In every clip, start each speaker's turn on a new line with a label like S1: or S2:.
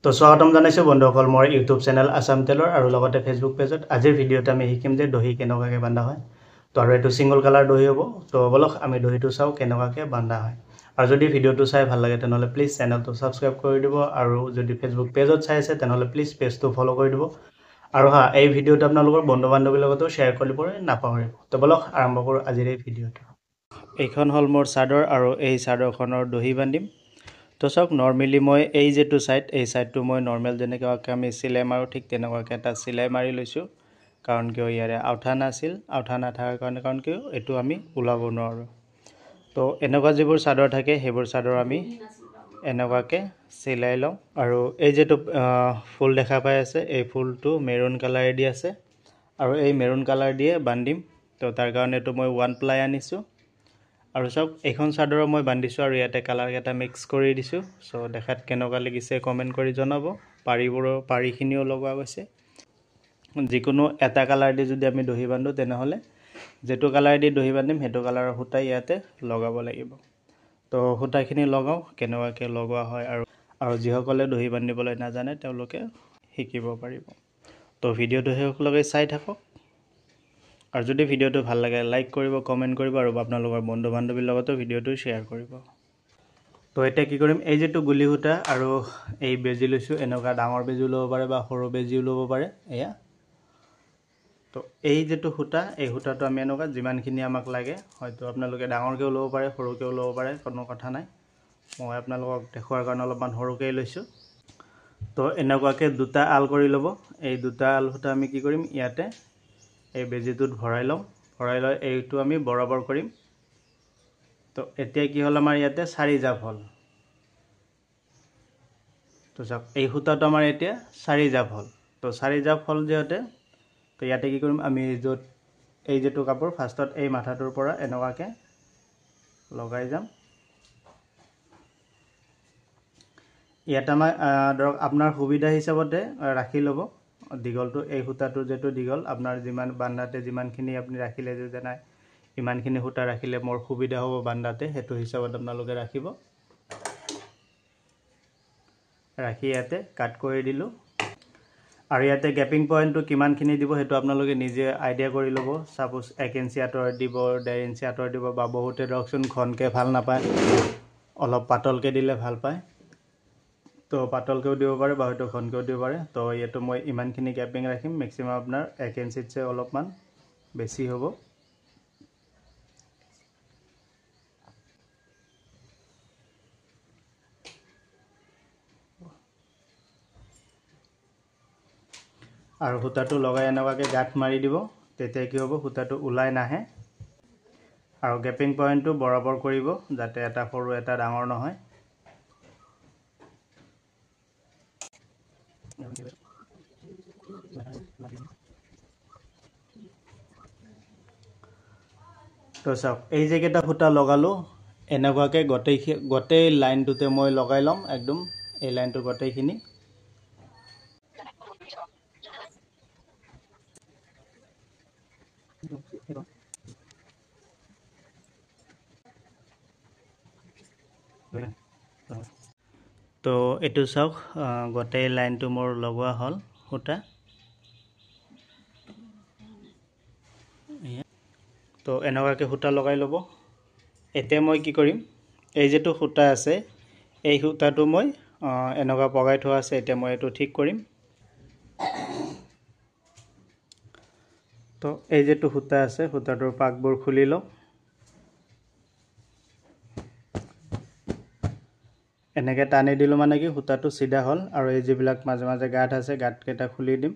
S1: তো স্বাগতম জানাইছোঁ বন্ধুসকল মোৰ ইউটিউব চেনেল আছাম টেইলৰ আৰু লগতে ফেচবুক পেজত। আজিৰ ভিডিঅ'ত আমি শিকিম যে দহি কেনেকুৱাকৈ বান্ধা হয়। তো আৰু এইটো ছিংগল কালাৰ দহি হ'ব। তো বলক আমি দহিটো চাওঁ কেনেকুৱাকৈ বান্ধা হয়। আৰু যদি ভিডিঅ'টো চাই ভাল লাগে তেনেহ'লে প্লিজ চেনেলটো ছাবস্ক্ৰাইব কৰি দিব, আৰু যদি ফেচবুক পেজত চাই আছে তেনেহ'লে প্লিজ পেজটো ফ'ল' কৰি দিব। আৰু এই ভিডিঅ'টো আপোনালোকৰ বন্ধু বান্ধৱীৰ লগতো শ্বেয়াৰ কৰিবলৈ নাপাহৰিব। তো বলক আৰম্ভ কৰোঁ আজিৰ এই ভিডিঅ'টো। এইখন হ'ল মোৰ চাদৰ, আৰু এই চাদৰখনৰ দহি বান্ধিম। তো চাওক, নৰ্মেলি মই এই যিটো ছাইড, এই ছাইডটো মই নৰ্মেল যেনেকুৱাকৈ আমি চিলাই মাৰোঁ ঠিক তেনেকুৱাকৈ এটা চিলাই মাৰি লৈছোঁ। কাৰণ কিয় ইয়াৰে আউঠা নাছিল, আউঠা নাথাকাৰ কাৰণে কাৰণ কিয় এইটো আমি ওলাব নোৱাৰোঁ। তো এনেকুৱা যিবোৰ চাদৰ থাকে সেইবোৰ চাদৰ আমি এনেকুৱাকৈ চিলাই লওঁ। আৰু এই যিটো ফুল দেখা পাই আছে, এই ফুলটো মেৰুণ কালাৰেদি আছে, আৰু এই মেৰুণ কালাৰ দিয়ে বান্ধিম। তো তাৰ কাৰণে এইটো মই 1 প্লাই আনিছোঁ। আৰু চাওক, এইখন চাদৰৰ মই বান্ধিছোঁ আৰু ইয়াতে কালাৰকেইটা মিক্স কৰি দিছোঁ। চ' দেখাত কেনেকুৱা লাগিছে কমেণ্ট কৰি জনাব। পাৰিখিনিও লগোৱা গৈছে। যিকোনো এটা কালাৰ দি যদি আমি দহি বান্ধোঁ তেনেহ'লে যিটো কালাৰ দি দহি বান্ধিম সেইটো কালাৰৰ সূতা ইয়াতে লগাব লাগিব। তো সূতাখিনি লগাওঁ, কেনেকুৱাকৈ লগোৱা হয়, আৰু যিসকলে দহি বান্ধিবলৈ নাজানে তেওঁলোকে শিকিব পাৰিব। তো ভিডিঅ'টো শেষলৈকে চাই থাকক। আৰু যদি ভিডিঅ'টো ভাল লাগে লাইক কৰিব, কমেণ্ট কৰিব, আৰু আপোনালোকৰ বন্ধু বান্ধৱীৰ লগতো ভিডিঅ'টো শ্বেয়াৰ কৰিব। তো এতিয়া কি কৰিম, এই যিটো গুলি সূতা আৰু এই বেজি লৈছোঁ, এনেকুৱা ডাঙৰ বেজিও ল'ব পাৰে বা সৰু বেজিও ল'ব পাৰে। এয়া তো এই যিটো সূতা, এই সূতাটো আমি এনেকুৱা যিমানখিনি আমাক লাগে, হয়তো আপোনালোকে ডাঙৰকৈও ল'ব পাৰে, সৰুকৈও ল'ব পাৰে, কোনো কথা নাই। মই আপোনালোকক দেখুৱাৰ কাৰণে অলপমান সৰুকৈয়ে লৈছোঁ। তো এনেকুৱাকৈ দুটা আল কৰি ল'ব। এই দুটা আল সূতা আমি কি কৰিম, ইয়াতে এই বেজিটোত ভৰাই লওঁ। ভৰাই লৈ এইটো আমি বৰাবৰ কৰিম। তো এতিয়া কি হ'ল, আমাৰ ইয়াতে 4 জাপ হ'ল। তো চাওক, এই সূতাটো আমাৰ এতিয়া 4 জাপ হ'ল। তো 4 জাপ হ'ল যিহেতু, তো ইয়াতে কি কৰিম, আমি য'ত এই যিটো কাপোৰ ফাৰ্ষ্টত এই মাথাটোৰ পৰা এনেকুৱাকৈ লগাই যাম। ইয়াত আমাৰ ধৰক আপোনাৰ সুবিধা হিচাপতে ৰাখি ল'ব দীঘলটো। এই সূতাটোৰ যিটো দীঘল আপোনাৰ যিমান বান্ধাতে যিমানখিনি আপুনি ৰাখিলে যে নাই ইমানখিনি সূতা ৰাখিলে মোৰ সুবিধা হ'ব বান্ধাতে, সেইটো হিচাপত আপোনালোকে ৰাখিব। ৰাখি ইয়াতে কাট কৰি দিলোঁ। আৰু ইয়াতে গেপিং পইণ্টটো কিমানখিনি দিব সেইটো আপোনালোকে নিজে আইডিয়া কৰি ল'ব। ছাপ'জ 1 ইঞ্চি আঁতৰত দিব, 1.5 ইঞ্চি আঁতৰত দিব, বা বহুতে ধৰকচোন ঘনকৈ ভাল নাপায়, অলপ পাতলকৈ দিলে ভাল পায়। তো পাতলকৈও দিব পাৰে বা হয়তো ঘনকৈও দিব পাৰে। তো ইয়াতো মই ইমানখিনি গেপিং ৰাখিম। মেক্সিমাম আপোনাৰ 1 ইঞ্চিতছে অলপমান বেছি হ'ব। আৰু সূতাটো লগাই এনেকুৱাকৈ গাঁঠ মাৰি দিব। তেতিয়া কি হ'ব, সূতাটো ওলাই নাহে। আৰু গেপিং পইণ্টটো বৰাবৰ কৰিব, যাতে এটা সৰু এটা ডাঙৰ নহয়। তো চাওক, এই যেকেইটা সূতা লগালোঁ এনেকুৱাকৈ গোটেই লাইনটোতে মই লগাই ল'ম। একদম এই লাইনটো গোটেইখিনি। তো এইটো চাওক, গোটেই লাইনটো মোৰ লগোৱা হ'ল সূতা। তো এনেকুৱাকৈ সূতা লগাই ল'ব। এতিয়া মই কি কৰিম, এই যিটো সূতা আছে এই সূতাটো মই এনেকুৱা পগাই থোৱা আছে, এতিয়া মই এইটো ঠিক কৰিম। তো এই যিটো সূতা আছে সূতাটোৰ পাকবোৰ খুলি লওঁ। এনেকৈ টানি দিলোঁ মানে কি সূতাটো চিধা হ'ল, আৰু এই যিবিলাক মাজে মাজে গাঁঠ আছে গাঁঠকেইটা খুলি দিম।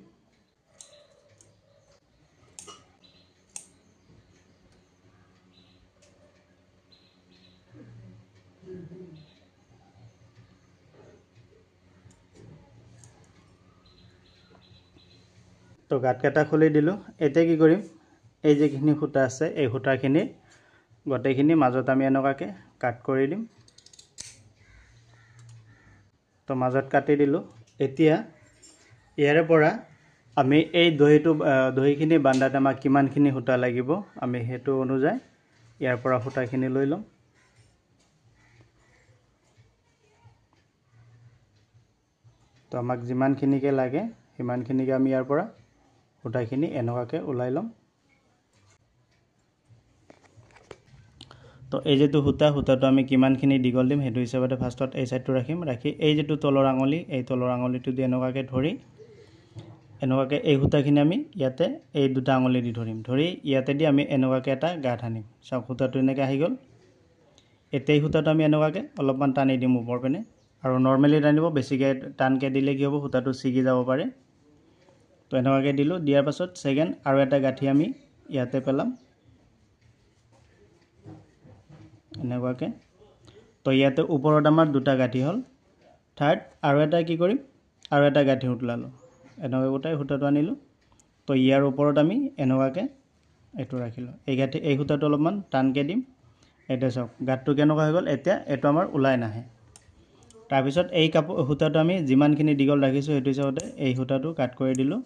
S1: তো গাঁঠকেইটা খুলি দিলোঁ। এতিয়া কি কৰিম, এই যিখিনি সূতা আছে এই সূতাখিনি গোটেইখিনি মাজত আমি এনেকুৱাকৈ কাট কৰি দিম। তো মাজত কাটি দিলোঁ। এতিয়া ইয়াৰে পৰা আমি এই দহিখিনি বান্ধাত আমাক কিমানখিনি সূতা লাগিব আমি সেইটো অনুযায়ী ইয়াৰ পৰা সূতাখিনি লৈ ল'ম। তো আমাক যিমানখিনিকে লাগে সিমানখিনিকে আমি ইয়াৰ পৰা সূতাখিনি এনেকুৱাকৈ ওলাই ল'ম। তো এই যেটো সূতাটো আমি কিমানখিনি দীঘল দিম সেইটো হিচাপতে ফাৰ্ষ্টত এই সাইডটো ৰাখিম, ৰাখি এই যেটো তলৰ আঙুলি এই তলৰ আঙুলিটো দি এনেকুৱাকৈ ধৰি এনেকুৱাকৈ এই সূতাখিনি আমি ইয়াতে এই দুটা আঙুলি দি ধৰিম, ধৰি ইয়াতে দি আমি এনেকুৱাকৈ এটা গাঁঠ আনিম। চাওক সূতাটো এনেকৈ আহি গ'ল। এতিয়া এই সূতাটো আমি এনেকুৱাকৈ অলপমান টানি দিম ওপৰ পিনে, আৰু নৰ্মেলি টানিব, বেছিকৈ টানকৈ দিলে কি হ'ব সূতাটো ছিগি যাব পাৰে। তো এনেকুৱাকৈ দিলোঁ, দিয়াৰ পাছত সেকেন্ড আৰু এটা গাঁঠি আমি ইয়াতে পেলাম এনেকুৱাকৈ। তো ইয়াতে ওপৰত আমাৰ দুটা গাঁঠি হ'ল। থাৰ্ড আৰু এটা কি কৰিম, আৰু এটা গাঁঠি উতলালোঁ, এনেকৈ গোটাই সূতাটো আনিলোঁ। তো ইয়াৰ ওপৰত আমি এনেকুৱাকৈ এইটো ৰাখিলোঁ, এই সূতাটো অলপমান টানকৈ দিম। এতিয়া চাওক গাঁঠটো কেনেকুৱা হৈ গ'ল, এতিয়া এইটো আমাৰ ওলাই নাহে। তাৰপিছত এই সূতাটো আমি যিমানখিনি দীঘল ৰাখিছোঁ সেইটো হিচাপতে এই সূতাটো কাট কৰি দিলোঁ।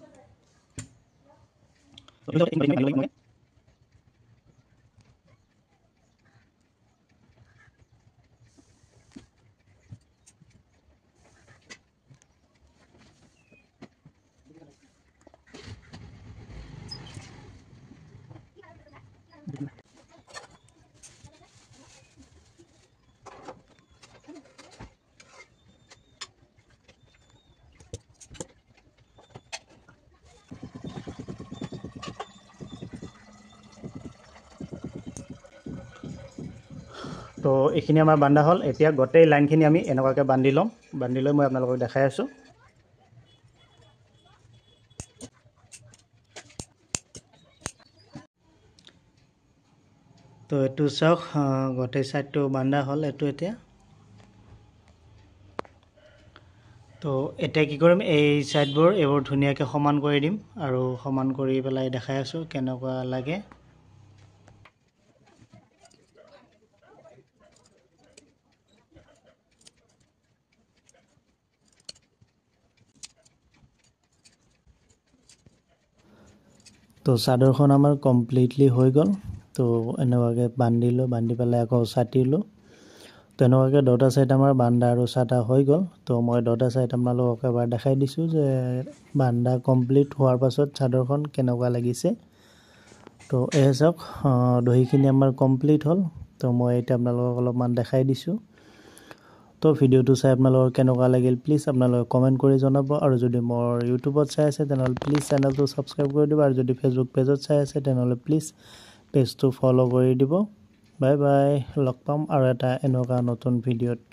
S1: তো এইখিনি আমাৰ বান্ধা হ'ল। এতিয়া গোটেই লাইনখিনি আমি এনেকুৱাকৈ বান্ধি ল'ম, বান্ধি লৈ মই আপোনালোকক দেখাই আছোঁ। তো এইটো চাওক গোটেই সাইডটো বান্ধা হ'ল এইটো এতিয়া। তো এতিয়া কি কৰিম, এই সাইডবোৰ এইবোৰ ধুনীয়াকৈ সমান কৰি দিম, আৰু সমান কৰি পেলাই দেখাই আছোঁ কেনেকুৱা লাগে। তো চাদৰখন আমাৰ কমপ্লিটলি হৈ গ'ল। তো এনেকুৱাকৈ বান্ধিলোঁ, বান্ধি পেলাই আকৌ ছাটিলোঁ। তো এনেকুৱাকৈ দুটা ছাইড আমাৰ বান্ধা আৰু ছাটা হৈ গ'ল। তো মই দুটা ছাইড আপোনালোকক এবাৰ দেখাই দিছোঁ যে বান্ধা কমপ্লিট হোৱাৰ পাছত চাদৰখন কেনেকুৱা লাগিছে। তো এই চাওক দহিখিনি আমাৰ কমপ্লিট হ'ল। তো মই এতিয়া আপোনালোকক অলপমান দেখাই দিছোঁ। তো ভিডিঅ'টো চাই আপোনালোকৰ কেনেকুৱা লাগিল প্লিজ আপোনালোকে কমেণ্ট কৰি জনাব, আৰু যদি মোৰ ইউটিউবত চাই আছে তেনেহ'লে প্লিজ চেনেলটো ছাবস্ক্ৰাইব কৰি দিব, আৰু যদি ফেচবুক পেজত চাই আছে তেনেহ'লে প্লিজ পেজটো ফ'ল' কৰি দিব। বাই বাই, লগ পাম আৰু এটা এনেকুৱা নতুন ভিডিঅ'ত।